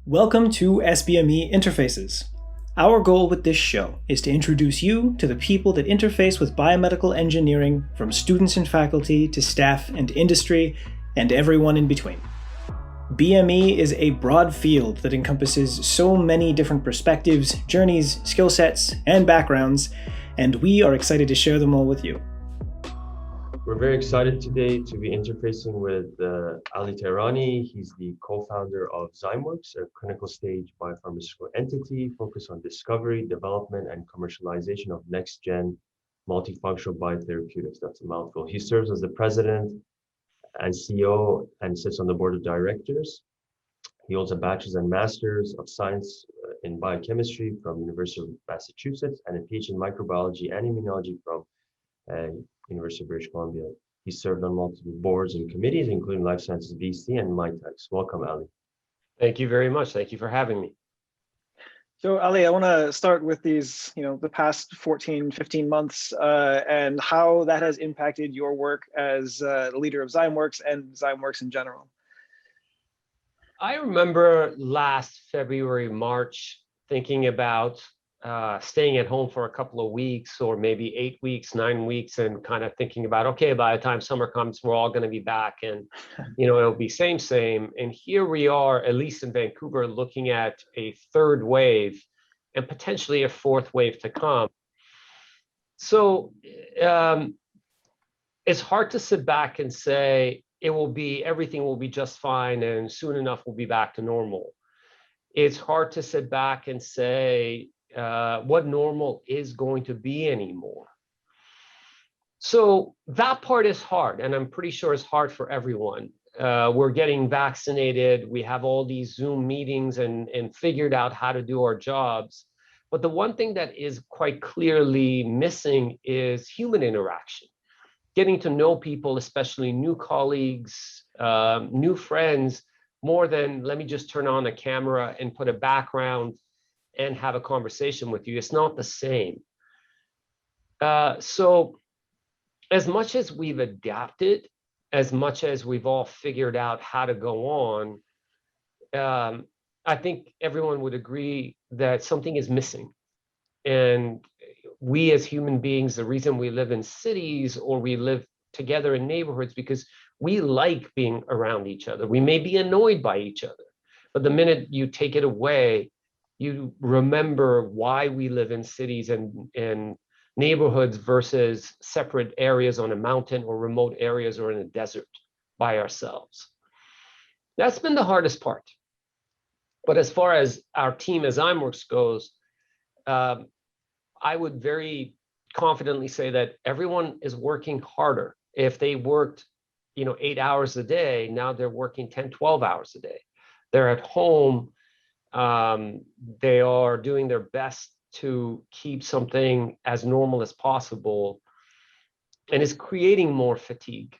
Welcome to SBME Interfaces. Our goal with this show is to introduce you to the people that interface with biomedical engineering, from students and faculty to staff and industry, and everyone in between. BME is a broad field that encompasses so many different perspectives, journeys, skill sets, and backgrounds, and we are excited to share them all with you. We're very excited today to be interfacing with Ali Tehrani. He's the co-founder of Zymeworks, a clinical stage biopharmaceutical entity focused on discovery, development, and commercialization of next-gen multifunctional biotherapeutics. That's a mouthful. He serves as the president and CEO and sits on the board of directors. He holds a bachelor's and master's of science in biochemistry from University of Massachusetts and a PhD in microbiology and immunology from University of British Columbia. He served on multiple boards and committees, including Life Sciences VC and MyTex. Welcome, Ali. Thank you very much. Thank you for having me. So Ali, I want to start with these, the past 14, 15 months and how that has impacted your work as the leader of Zymeworks and Zymeworks in general. I remember last February, March, thinking about staying at home for a couple of weeks or maybe 8 weeks, 9 weeks, and kind of thinking about, okay, by the time summer comes, we're all going to be back and, it'll be same. And here we are, at least in Vancouver, looking at a third wave and potentially a fourth wave to come. So it's hard to sit back and say everything will be just fine and soon enough we'll be back to normal. It's hard to sit back and say, what normal is going to be anymore. So that part is hard, and I'm pretty sure it's hard for everyone. We're getting vaccinated, we have all these Zoom meetings and figured out how to do our jobs. But the one thing that is quite clearly missing is human interaction. Getting to know people, especially new colleagues, new friends, more than let me just turn on a camera and put a background and have a conversation with you. It's not the same. So as much as we've adapted, as much as we've all figured out how to go on, I think everyone would agree that something is missing. And we as human beings, the reason we live in cities or we live together in neighborhoods, because we like being around each other. We may be annoyed by each other, but the minute you take it away, you remember why we live in cities and neighborhoods versus separate areas on a mountain or remote areas or in a desert by ourselves. That's been the hardest part. But as far as our team as Zymeworks goes, I would very confidently say that everyone is working harder. If they worked 8 hours a day, now they're working 10, 12 hours a day. They're at home. They are doing their best to keep something as normal as possible, and is creating more fatigue,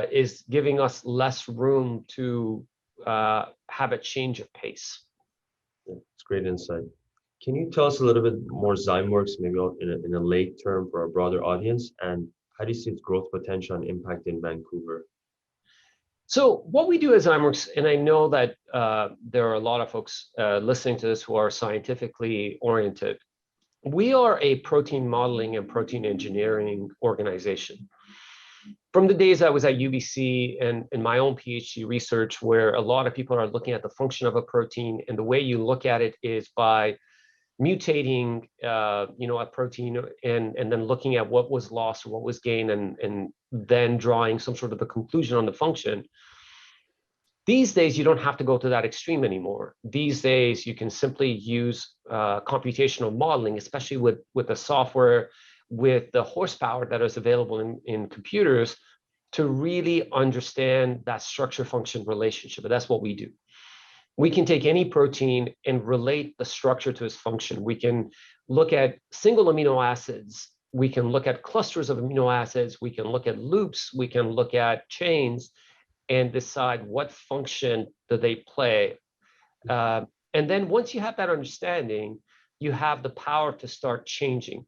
is giving us less room to have a change of pace. It's great insight. Can you tell us a little bit more Zymeworks, maybe in a late term for a broader audience, and how do you see its growth potential and impact in Vancouver? So what we do at Zymeworks, and I know that there are a lot of folks listening to this who are scientifically oriented, we are a protein modeling and protein engineering organization. From the days I was at UBC and in my own PhD research, where a lot of people are looking at the function of a protein, and the way you look at it is by mutating a protein and then looking at what was lost or what was gained and then drawing some sort of a conclusion on the function. These days, you don't have to go to that extreme anymore. These days, you can simply use computational modeling, especially with the software, with the horsepower that is available in computers, to really understand that structure-function relationship. And that's what we do. We can take any protein and relate the structure to its function. We can look at single amino acids. We can look at clusters of amino acids. We can look at loops. We can look at chains and decide what function do they play. And then once you have that understanding, you have the power to start changing.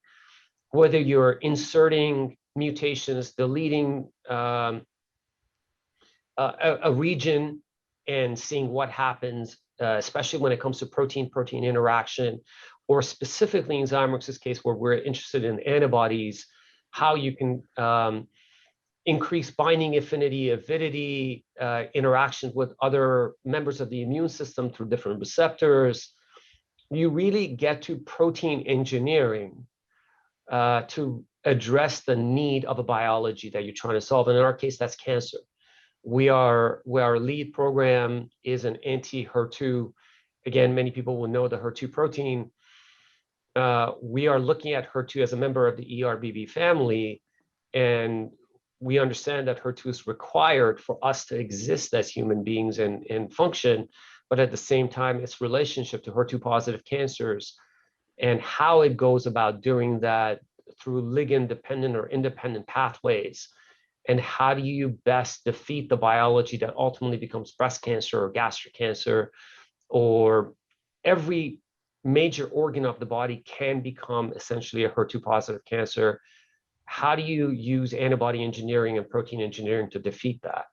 Whether you're inserting mutations, deleting a region, and seeing what happens especially when it comes to protein-protein interaction, or specifically in Zymeworks' case, where we're interested in antibodies, how you can increase binding affinity, avidity, interactions with other members of the immune system through different receptors. You really get to protein engineering to address the need of a biology that you're trying to solve. And in our case, that's cancer. Our lead program is an anti-HER2. Again, many people will know the HER2 protein. We are looking at HER2 as a member of the ERBB family, and we understand that HER2 is required for us to exist as human beings and function, but at the same time, its relationship to HER2 positive cancers and how it goes about doing that through ligand dependent or independent pathways. And how do you best defeat the biology that ultimately becomes breast cancer or gastric cancer, or every major organ of the body can become essentially a HER2 positive cancer. How do you use antibody engineering and protein engineering to defeat that?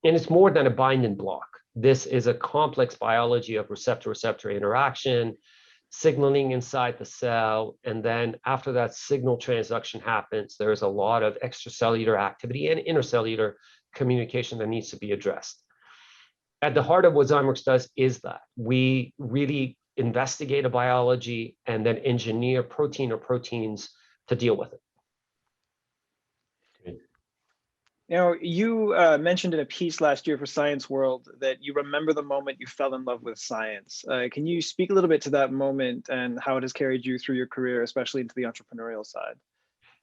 And it's more than a bind and block. This is a complex biology of receptor-receptor interaction, signaling inside the cell. And then after that signal transduction happens, there's a lot of extracellular activity and intercellular communication that needs to be addressed. At the heart of what Zymeworks does is that we really investigate a biology and then engineer protein or proteins to deal with it. Now, you mentioned in a piece last year for Science World that you remember the moment you fell in love with science. Can you speak a little bit to that moment and how it has carried you through your career, especially into the entrepreneurial side?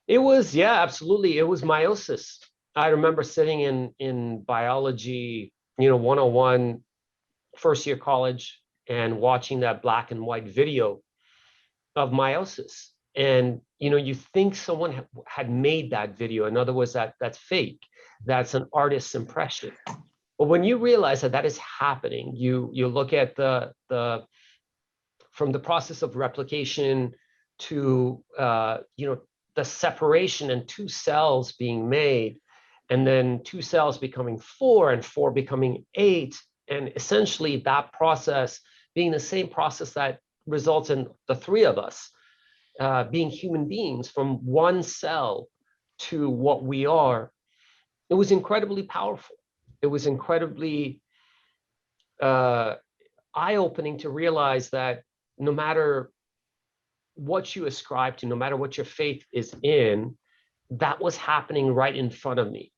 It was, yeah, absolutely. It was meiosis. I remember sitting in biology, 101, first year college, and watching that black and white video of meiosis. And you think someone had made that video. In other words, that's fake. That's an artist's impression. But when you realize that is happening, you look at from the process of replication to the separation and two cells being made, and then two cells becoming 4 and 4 becoming 8, and essentially that process being the same process that results in the three of us being human beings from one cell to what we are. It was incredibly powerful. It was incredibly eye-opening to realize that no matter what you ascribe to, no matter what your faith is in, that was happening right in front of me.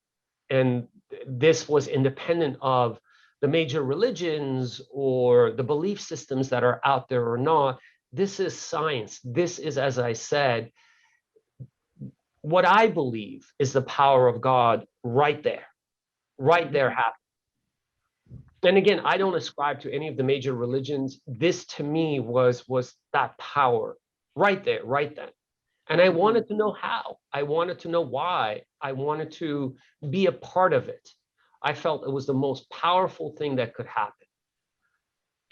And this was independent of the major religions or the belief systems that are out there or not. This is science. This is, as I said, what I believe is the power of God right there happening. And again, I don't ascribe to any of the major religions. This to me was that power right there, right then. And I wanted to know how. I wanted to know why. I wanted to be a part of it. I felt it was the most powerful thing that could happen.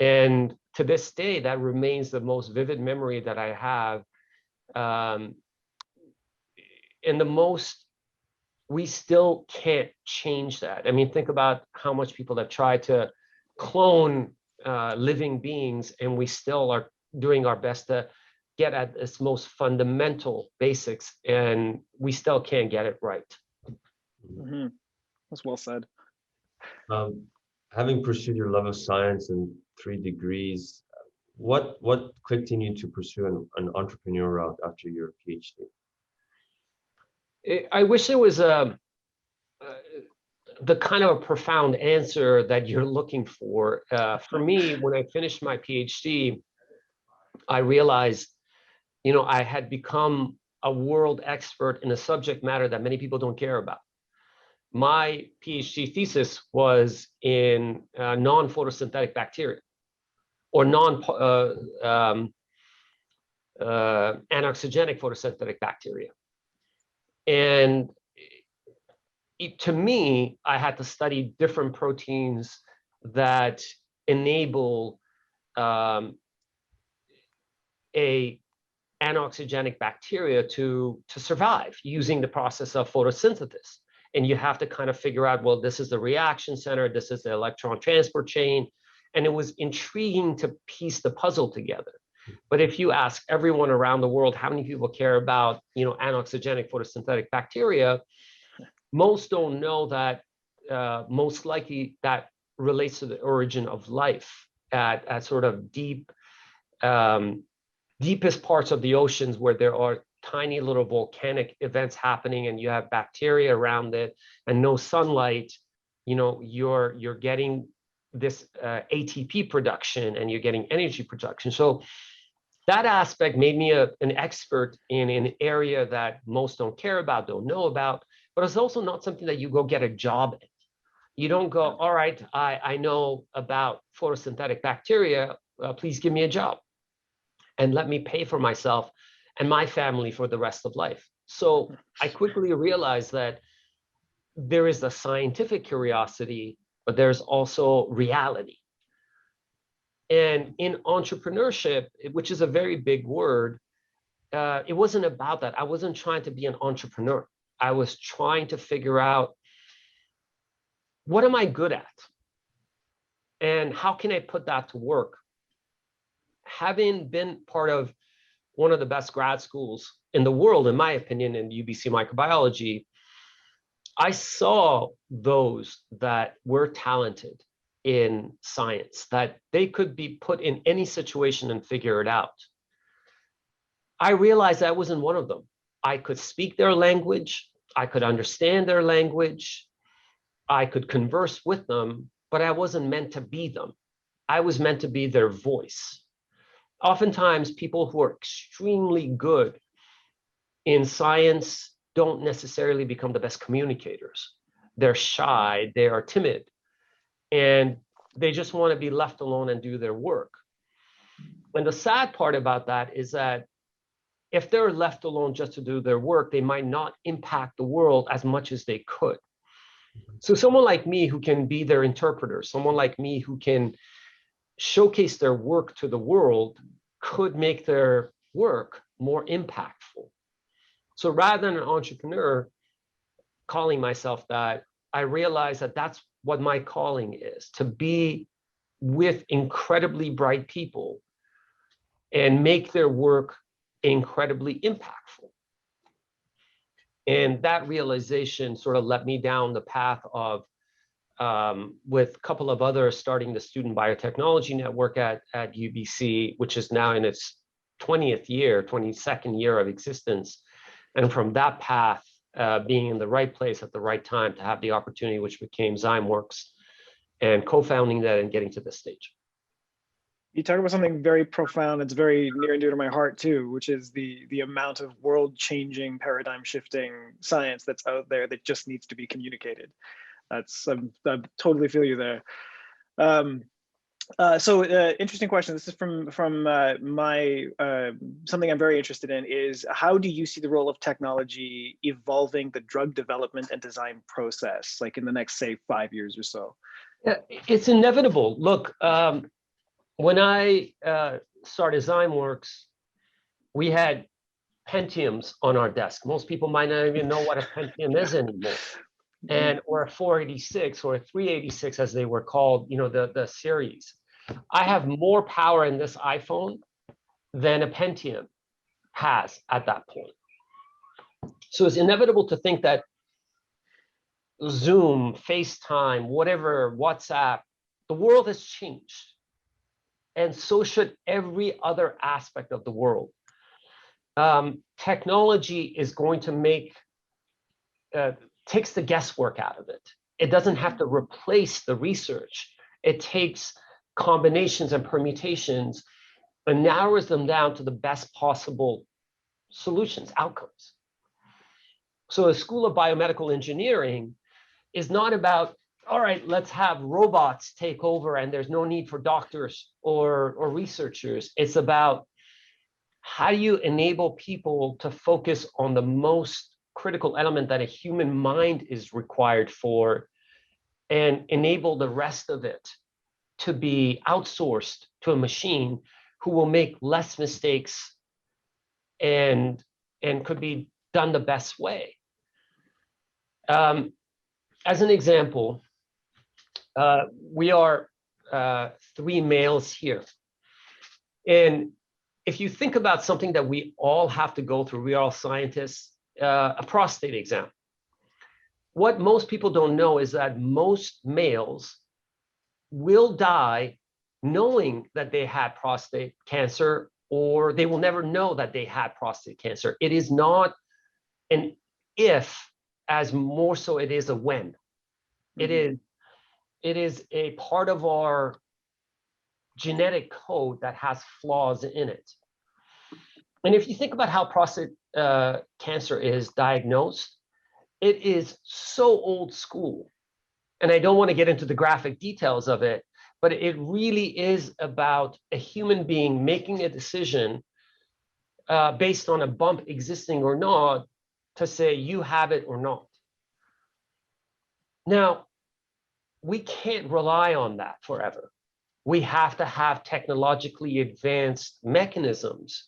And to this day, that remains the most vivid memory that I have. We still can't change that. I mean, think about how much people have tried to clone living beings, and we still are doing our best to get at its most fundamental basics, and we still can't get it right. Mm-hmm. That's well said. Having pursued your love of science and 3 degrees, what clicked in you to pursue an entrepreneurial route after your PhD? I wish there was the kind of a profound answer that you're looking for. For me, when I finished my PhD, I realized, I had become a world expert in a subject matter that many people don't care about. My PhD thesis was in non-photosynthetic bacteria, or anoxygenic photosynthetic bacteria. And to me, I had to study different proteins that enable a anoxygenic bacteria to survive using the process of photosynthesis. And you have to kind of figure out, well, this is the reaction center, this is the electron transport chain, And it was intriguing to piece the puzzle together. But if you ask everyone around the world, how many people care about, anoxygenic photosynthetic bacteria, most don't know that most likely that relates to the origin of life at sort of deepest parts of the oceans where there are tiny little volcanic events happening and you have bacteria around it and no sunlight. You're getting this ATP production and you're getting energy production. So that aspect made me an expert in an area that most don't care about, don't know about, but it's also not something that you go get a job in. You don't go, all right, I know about photosynthetic bacteria, please give me a job and let me pay for myself and my family for the rest of life. So I quickly realized that there is a scientific curiosity, but there's also reality. And in entrepreneurship, which is a very big word, it wasn't about that. I wasn't trying to be an entrepreneur. I was trying to figure out, what am I good at? And how can I put that to work? Having been part of one of the best grad schools in the world, in my opinion, in UBC microbiology, I saw those that were talented in science, that they could be put in any situation and figure it out. I realized I wasn't one of them. I could speak their language, I could understand their language, I could converse with them, but I wasn't meant to be them. I was meant to be their voice. Oftentimes, people who are extremely good in science don't necessarily become the best communicators. They're shy, they are timid, and they just want to be left alone and do their work. And the sad part about that is that if they're left alone just to do their work, they might not impact the world as much as they could. So someone like me who can be their interpreter, someone like me who can showcase their work to the world could make their work more impactful. So rather than an entrepreneur calling myself that, I realized that that's what my calling is, to be with incredibly bright people and make their work incredibly impactful. And that realization sort of led me down the path of, with a couple of others, starting the Student Biotechnology Network at UBC, which is now in its 22nd year of existence. And from that path, being in the right place at the right time to have the opportunity, which became Zymeworks, and co-founding that and getting to this stage. You talk about something very profound. It's very near and dear to my heart too, which is the amount of world-changing, paradigm-shifting science that's out there that just needs to be communicated. That's I totally feel you there. Interesting question. This is from my something I'm very interested in is, how do you see the role of technology evolving the drug development and design process, like in the next, say, 5 years or so? Yeah, it's inevitable. Look, when I started Zymeworks, we had Pentiums on our desk. Most people might not even know what a Pentium is anymore. And or a 486 or a 386, as they were called, the series. I have more power in this iPhone than a Pentium has at that point. So it's inevitable to think that Zoom, FaceTime, whatever, WhatsApp, the world has changed. And so should every other aspect of the world. Technology is going to make, takes the guesswork out of it. It doesn't have to replace the research. It takes combinations and permutations and narrows them down to the best possible solutions, outcomes. So the School of Biomedical Engineering is not about, all right, let's have robots take over and there's no need for doctors or researchers. It's about, how do you enable people to focus on the most critical element that a human mind is required for, and enable the rest of it to be outsourced to a machine who will make less mistakes and could be done the best way. As an example, we are three males here. And if you think about something that we all have to go through, we are all scientists, a prostate exam. What most people don't know is that most males will die knowing that they had prostate cancer, or they will never know that they had prostate cancer. It is not an if, as more so it is a when. Mm-hmm. It is a part of our genetic code that has flaws in it. And if you think about how prostate cancer is diagnosed, it is so old school. And I don't want to get into the graphic details of it, but it really is about a human being making a decision based on a bump existing or not to say you have it or not. Now, we can't rely on that forever. We have to have technologically advanced mechanisms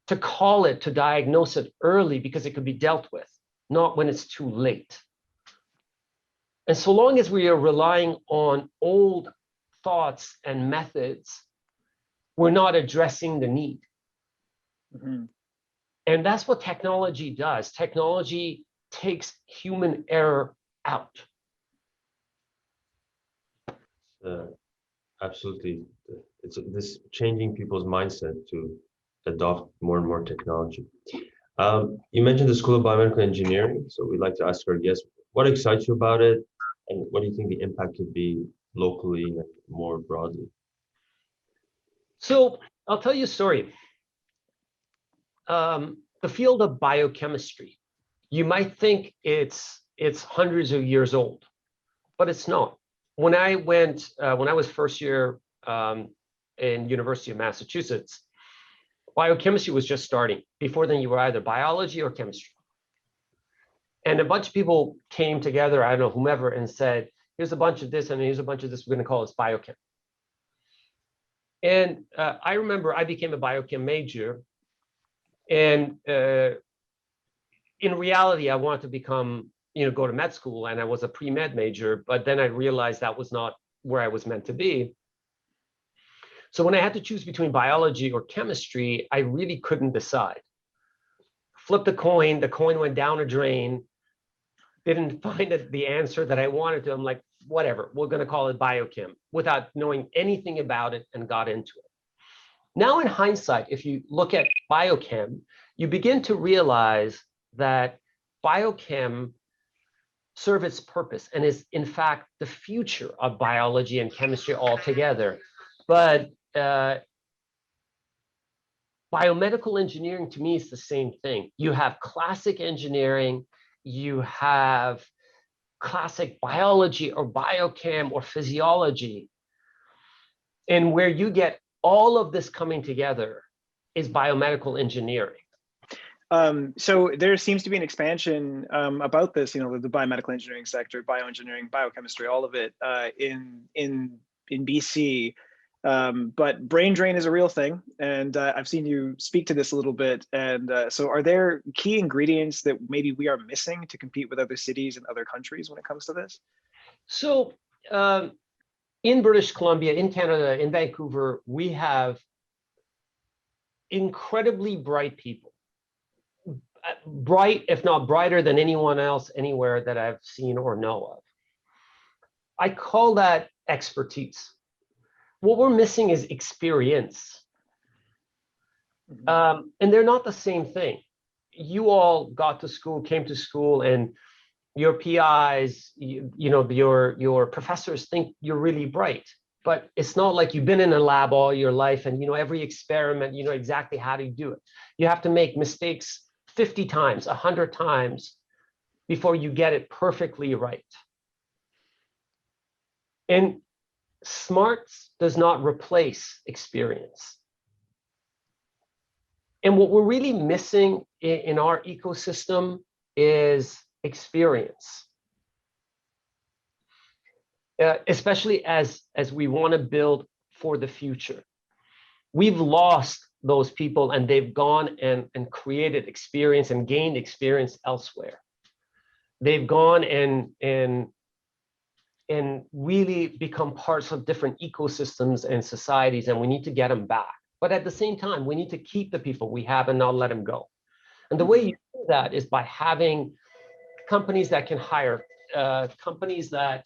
to call it, to diagnose it early, because it could be dealt with, not when it's too late. And so long as we are relying on old thoughts and methods, we're not addressing the need. Mm-hmm. And that's what technology does. Technology takes human error out. Absolutely. It's this changing people's mindset to adopt more and more technology. You mentioned the School of Biomedical Engineering, so we'd like to ask our guests, what excites you about it, and what do you think the impact could be locally and more broadly? So I'll tell you a story. The field of biochemistry, you might think it's hundreds of years old, but it's not. When I was first year in University of Massachusetts, biochemistry was just starting. Before then, you were either biology or chemistry. And a bunch of people came together, I don't know, whomever, and said, here's a bunch of this, and here's a bunch of this, we're going to call this biochem. And I remember I became a biochem major. And in reality, I wanted to become, go to med school, and I was a pre-med major, but then I realized that was not where I was meant to be. So when I had to choose between biology or chemistry, I really couldn't decide. Flipped the coin went down a drain, didn't find the answer that I wanted to. I'm like, whatever, we're going to call it biochem, without knowing anything about it, and got into it. Now in hindsight, if you look at biochem, you begin to realize that biochem serves its purpose and is in fact the future of biology and chemistry altogether. But biomedical engineering to me is the same thing. You have classic engineering, you have classic biology or biochem or physiology. And where you get all of this coming together is biomedical engineering. So there seems to be an expansion about this, the biomedical engineering sector, bioengineering, biochemistry, all of it in BC. But brain drain is a real thing, and I've seen you speak to this a little bit. And so are there key ingredients that maybe we are missing to compete with other cities and other countries when it comes to this? So in British Columbia, in Canada, in Vancouver, we have incredibly bright people. Bright, if not brighter than anyone else anywhere that I've seen or know of. I call that expertise. What we're missing is experience. And they're not the same thing. You all got to school, came to school, and your PIs, your professors think you're really bright. But it's not like you've been in a lab all your life and every experiment, you know exactly how to do it. You have to make mistakes 50 times, 100 times before you get it perfectly right. And smarts does not replace experience. And what we're really missing in our ecosystem is experience. Especially as we want to build for the future. We've lost those people, and they've gone and created experience and gained experience elsewhere. They've gone and and really become parts of different ecosystems and societies, and we need to get them back. But at the same time, we need to keep the people we have and not let them go. And the way you do that is by having companies that can hire, companies that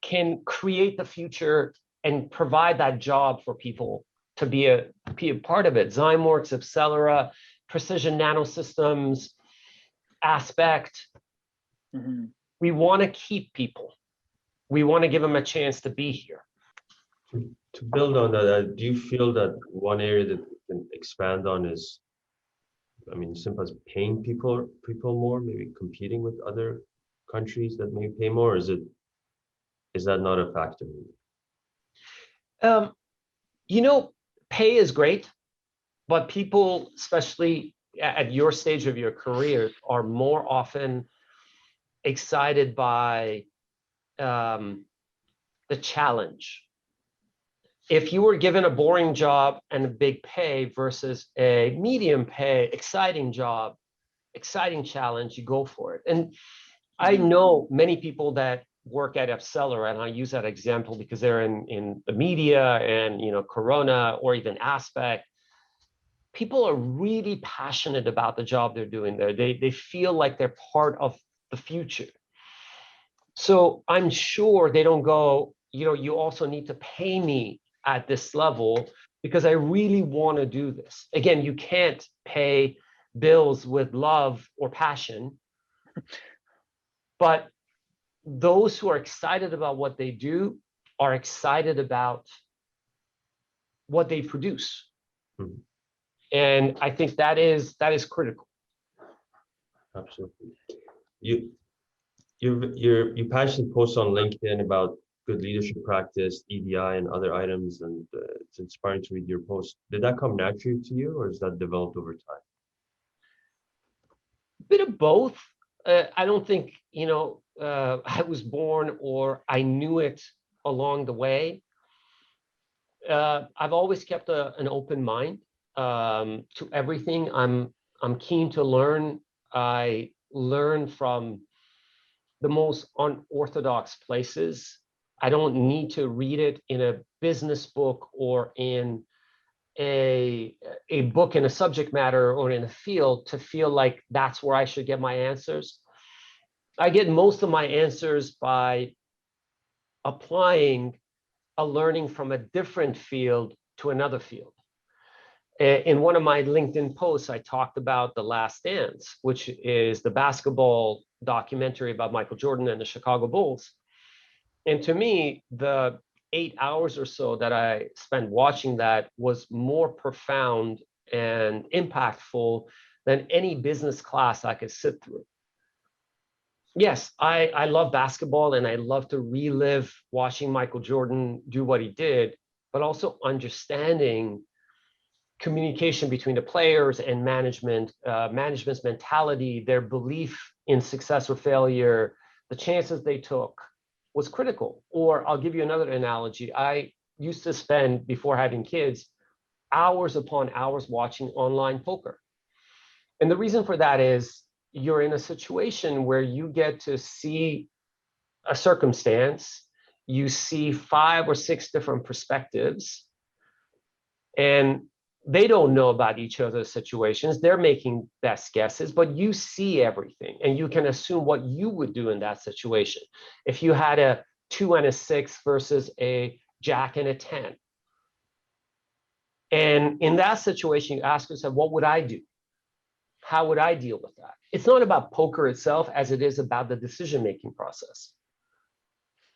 can create the future and provide that job for people to be a part of it. Zymeworks, Accelera, Precision Nanosystems, Aspect. Mm-hmm. We want to keep people. We want to give them a chance to be here. To build on that, do you feel that one area that we can expand on is, I mean, simple as paying people more, maybe competing with other countries that may pay more? Or is that not a factor? You know, pay is great, but people, especially at your stage of your career, are more often excited by the challenge. If you were given a boring job and a big pay versus a medium pay, exciting job, exciting challenge, you go for it. And I know many people that work at Accelera, and I use that example because they're in the media and, you know, Corona or even Aspect. People are really passionate about the job they're doing there. They feel like they're part of the future. So I'm sure they don't go, you know, you also need to pay me at this level because I really want to do this. Again, you can't pay bills with love or passion, but those who are excited about what they do are excited about what they produce. Mm-hmm. And I think that is critical. Absolutely. You passionately post on LinkedIn about good leadership practice, EDI, and other items, and it's inspiring to read your post. Did that come naturally to you, or is that developed over time? A bit of both. I don't think, you know, I was born or I knew it along the way. I've always kept an open mind to everything. I'm keen to learn. I learn from the most unorthodox places. I don't need to read it in a business book or in a book in a subject matter or in a field to feel like that's where I should get my answers. I get most of my answers by applying a learning from a different field to another field. In one of my LinkedIn posts, I talked about The Last Dance, which is the basketball documentary about Michael Jordan and the Chicago Bulls. And to me, the 8 hours or so that I spent watching that was more profound and impactful than any business class I could sit through. Yes, I love basketball and I love to relive watching Michael Jordan do what he did, but also understanding communication between the players and management, management's mentality, their belief in success or failure, the chances they took was critical. Or I'll give you another analogy. I used to spend, before having kids, hours upon hours watching online poker. And the reason for that is you're in a situation where you get to see a circumstance, you see 5 or 6 different perspectives, and they don't know about each other's situations. They're making best guesses, but you see everything and you can assume what you would do in that situation. If you had a 2 and a 6 versus a jack and a 10. And in that situation, you ask yourself, what would I do? How would I deal with that? It's not about poker itself as it is about the decision-making process.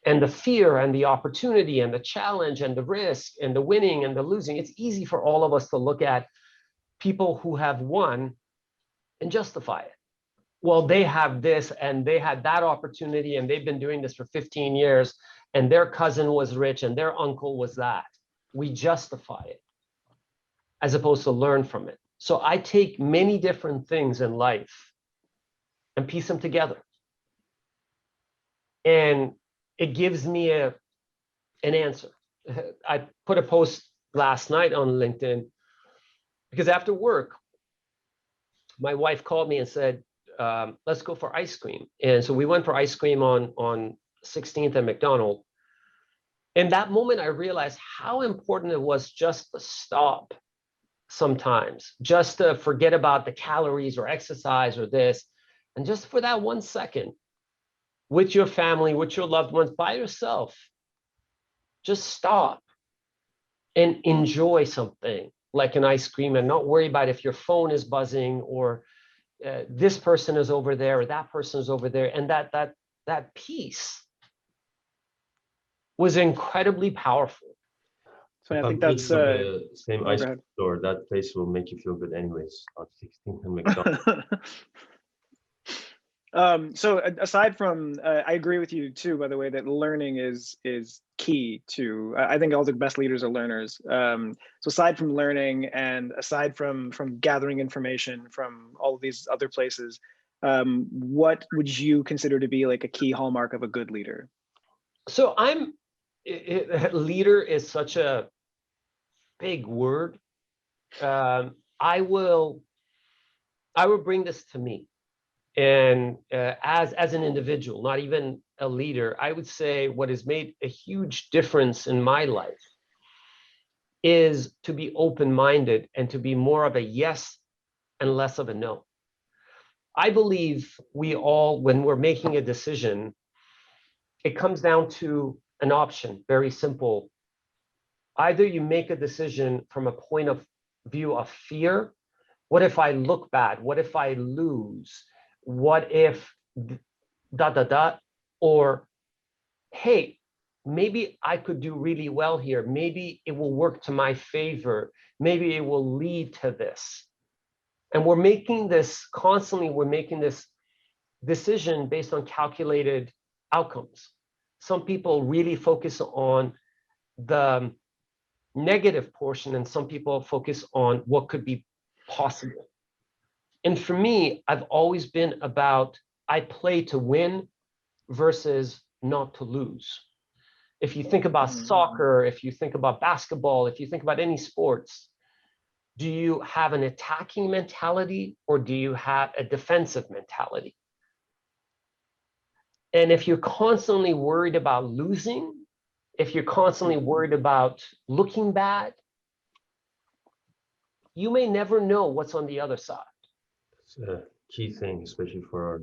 And the fear and the opportunity and the challenge and the risk and the winning and the losing. It's easy for all of us to look at people who have won and justify it. Well, they have this and they had that opportunity and they've been doing this for 15 years and their cousin was rich and their uncle was that. We justify it as opposed to learn from it. So I take many different things in life and piece them together. And it gives me an answer. I put a post last night on LinkedIn because after work, my wife called me and said, let's go for ice cream. And so we went for ice cream on 16th and McDonald. In that moment, I realized how important it was just to stop sometimes, just to forget about the calories or exercise or this, and just for that 1 second, with your family, with your loved ones, by yourself, just stop and enjoy something like an ice cream and not worry about if your phone is buzzing or this person is over there or that person is over there. And that peace was incredibly powerful. So I If think I'm that's thinking of the same go ice ahead. cream store, that place will make you feel good anyways on 16th and McDonald. So aside from, I agree with you too, by the way, that learning is key to, I think all the best leaders are learners. So aside from learning and aside from gathering information from all of these other places, what would you consider to be like a key hallmark of a good leader? So leader is such a big word. I will bring this to me. And as an individual, not even a leader, I would say what has made a huge difference in my life is to be open-minded and to be more of a yes and less of a no. I believe we all, when we're making a decision, it comes down to an option, very simple. Either you make a decision from a point of view of fear. What if I look bad? What if I lose? What if ... Or, hey, maybe I could do really well here. Maybe it will work to my favor. Maybe it will lead to this. And we're making this constantly, we're making this decision based on calculated outcomes. Some people really focus on the negative portion, and some people focus on what could be possible. And for me, I've always been about, I play to win versus not to lose. If you think about soccer, if you think about basketball, if you think about any sports, do you have an attacking mentality or do you have a defensive mentality? And if you're constantly worried about losing, if you're constantly worried about looking bad, you may never know what's on the other side. It's a key thing, especially for our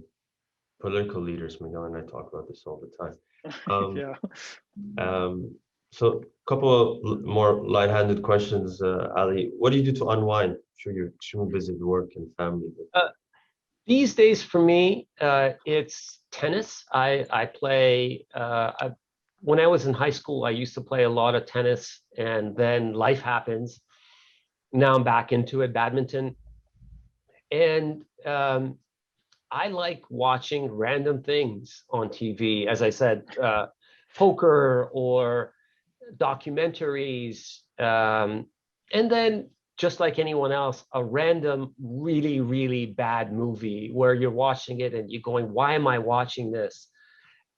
political leaders. Miguel and I talk about this all the time. Yeah. So a couple of more light-handed questions, Ali. What do you do to unwind? I'm sure you're extremely busy with work and family. These days for me, it's tennis. I play, when I was in high school, I used to play a lot of tennis, and then life happens. Now I'm back into it, badminton. And I like watching random things on TV, as I said, poker or documentaries. And then, just like anyone else, a random, really, really bad movie where you're watching it and you're going, why am I watching this?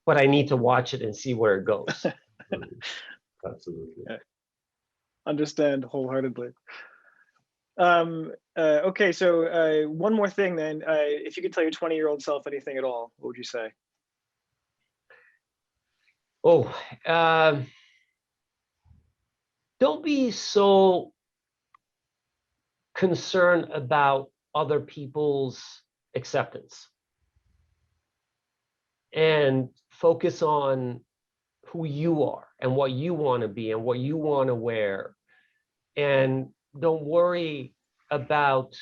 But I need to watch it and see where it goes. Absolutely. Understand wholeheartedly. Okay, so one more thing then. If you could tell your 20-year-old self anything at all, what would you say? Oh, don't be so concerned about other people's acceptance, and focus on who you are and what you want to be and what you want to wear. And don't worry about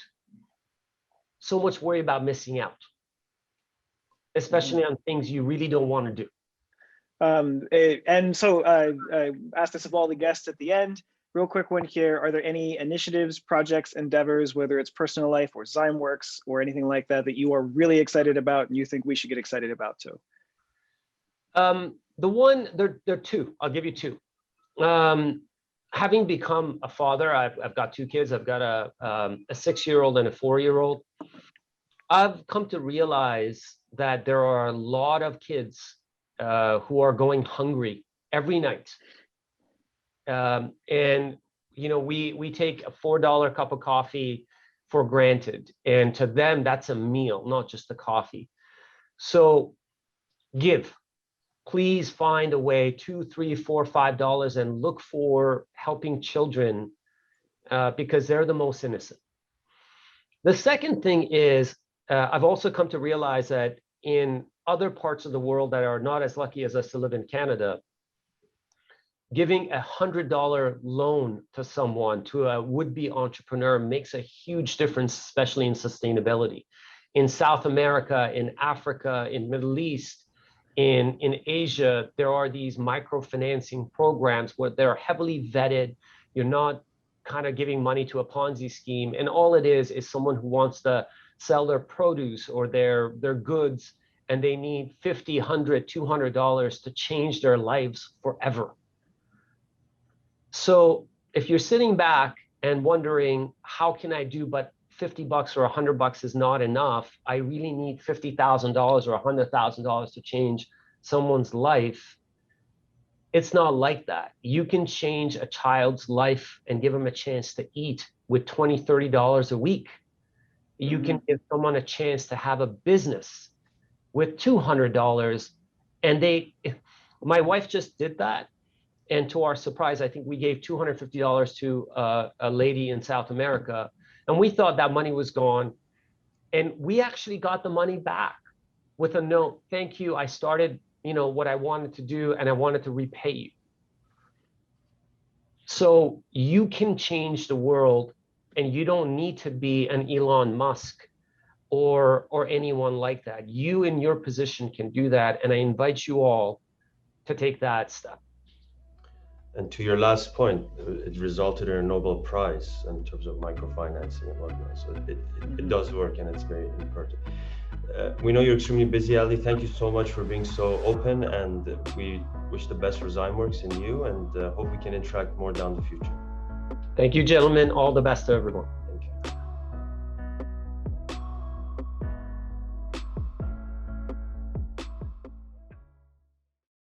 worry about missing out, especially on things you really don't want to do. And so I asked this of all the guests at the end. Real quick one here. Are there any initiatives, projects, endeavors, whether it's personal life or Zymeworks or anything like that, that you are really excited about and you think we should get excited about too? There are two. I'll give you two. Having become a father, I've got two kids. I've got a 6-year-old and a 4-year-old. I've come to realize that there are a lot of kids who are going hungry every night. And you know, we take a $4 cup of coffee for granted. And to them, that's a meal, not just a coffee. So give. Please find a way, $2, $3, $4, $5, and look for helping children because they're the most innocent. The second thing is, I've also come to realize that in other parts of the world that are not as lucky as us to live in Canada, giving $100 loan to someone, to a would-be entrepreneur, makes a huge difference, especially in sustainability. In South America, in Africa, in Middle East, in Asia, there are these microfinancing programs where they're heavily vetted. You're not kind of giving money to a Ponzi scheme. And all it is someone who wants to sell their produce or their goods, and they need $50, $100, $200 to change their lives forever. So if you're sitting back and wondering, how can I do, but $50 or $100 is not enough, I really need $50,000 or $100,000 to change someone's life. It's not like that. You can change a child's life and give them a chance to eat with $20, $30 a week. You can give someone a chance to have a business with $200. And my wife just did that. And to our surprise, I think we gave $250 to a lady in South America. And we thought that money was gone. And we actually got the money back with a note. Thank you. I started, what I wanted to do, and I wanted to repay you. So you can change the world, and you don't need to be an Elon Musk or anyone like that. You in your position can do that. And I invite you all to take that step. And to your last point, it resulted in a Nobel Prize in terms of microfinancing and whatnot. So it does work, and it's very important. We know you're extremely busy, Ali. Thank you so much for being so open, and we wish the best for Zymeworks and you, and hope we can interact more down the future. Thank you, gentlemen. All the best to everyone.